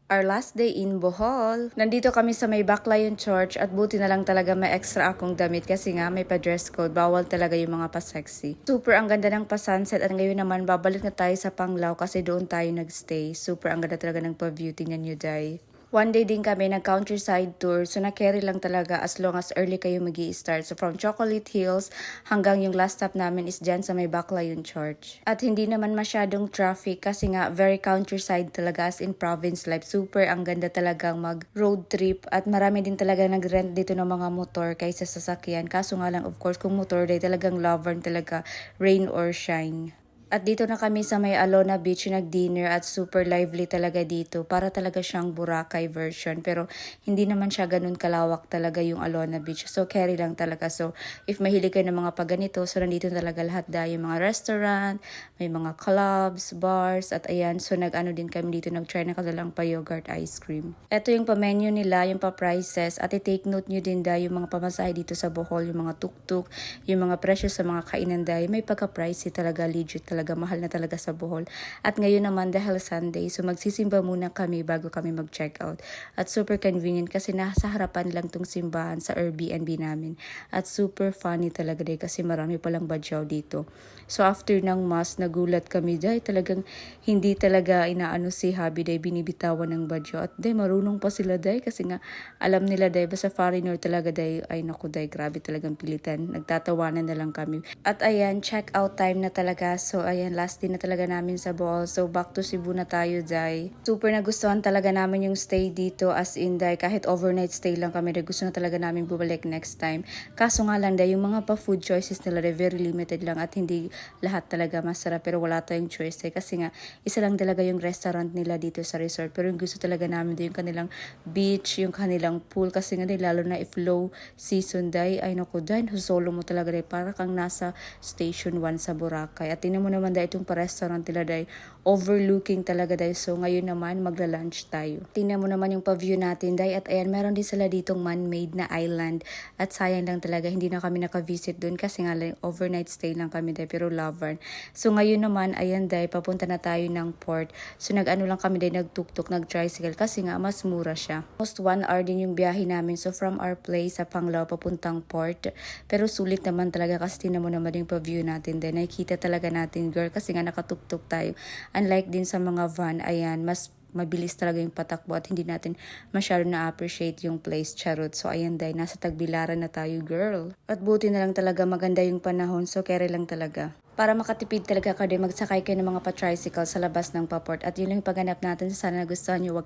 Our last day in Bohol. Nandito kami sa may Baclayon Church at buti na lang talaga may extra akong damit kasi nga may pa-dress code. Bawal talaga yung mga pa-sexy. Super ang ganda ng pa-sunset at ngayon naman babalik na tayo sa Panglao kasi doon tayo nagstay. Super ang ganda talaga ng pa-view. Tingnan nyo, day. One day din kami nag-countryside tour, so na-carry lang talaga as long as early kayo magi-start. So from Chocolate Hills hanggang yung last stop namin is dyan sa may Baclayon Church. At hindi naman masyadong traffic kasi nga very countryside talaga as in province life. Super ang ganda talagang mag-road trip at marami din talaga nag-rent dito ng mga motor kaysa sasakyan. Kaso nga lang of course kung motor day talagang lover talaga rain or shine. At dito na kami sa may Alona Beach nag-dinner at super lively talaga dito. Para talaga siyang Boracay version. Pero hindi naman siya ganun kalawak talaga yung Alona Beach. So carry lang talaga. So if mahilig kayo ng mga paganito, so nandito talaga lahat dahil yung mga restaurant, may mga clubs, bars, at ayan. So nag-ano din kami dito, nag-try na kadalang pa yogurt ice cream. Ito yung pa-menu nila, yung pa-prices. At i-take note nyo din dahil yung mga pamasahe dito sa Bohol, yung mga tuk-tuk, yung mga presyo sa mga kainan dahil may pagka-pricey talaga, legit talaga, mahal na talaga sa Bohol. At ngayon naman dahil Sunday, so magsisimba muna kami bago kami mag-check out. At super convenient kasi nasa harapan lang tong simbahan sa Airbnb namin. At super funny talaga dahil kasi marami palang badyaw dito. So after ng mass, nagulat kami dahil talagang hindi talaga inaano si Habi dahil binibitawan ng badyaw. At dahil marunong pa sila dahil kasi nga alam nila dahil basta foreigner talaga dahil ay naku dahil grabe talagang pilitan. Nagtatawanan na lang kami. At ayan, check out time na talaga. So ayan, last day na talaga namin sa Bohol. So back to Cebu na tayo, day. Super nagustuhan talaga namin yung stay dito as in, day. Kahit overnight stay lang kami, day, gusto na talaga namin bumalik next time. Kaso nga lang, day, yung mga pa-food choices nila, day, very limited lang at hindi lahat talaga masarap. Pero wala tayong choice, day. Kasi nga, isa lang talaga yung restaurant nila dito sa resort. Pero yung gusto talaga namin, day, yung kanilang beach, yung kanilang pool. Kasi nga, day, lalo na if low season, day, ay naku, day, solo mo talaga, day. Para kang nasa Station 1 sa Boracay. At tingnan mo naman, day, itong pa-restaurant nila, day, overlooking talaga, day. So ngayon naman magla-lunch tayo. Tingnan mo naman yung pa-view natin, day. At ayan, meron din sila ditong man-made na island. At sayang lang talaga hindi na kami naka-visit dun kasi nga lang overnight stay lang kami, day, pero lover. So ngayon naman, ayan, day, papunta na tayo ng port. So nag-ano lang kami, day, nag-tuk-tuk, nag-tricycle kasi nga mas mura siya. Almost 1 hour din yung biyahe namin. So from our place sa Panglao papuntang port. Pero sulit naman talaga kasi tingnan mo naman yung pa-view natin, day. Nakikita talaga natin, girl, kasi nga nakatuktok tayo. Unlike din sa mga van, ayan, mas mabilis talaga yung patakbo at hindi natin masyado na-appreciate yung place, charot. So ayan, day, nasa Tagbilaran na tayo, girl. At buti na lang talaga maganda yung panahon, so carry lang talaga. Para makatipid talaga ka din, magsakay kayo ng mga pa-tricycle sa labas ng paport. At yun lang yung paghanap natin. Sana nagustuhan nyo, wag kayo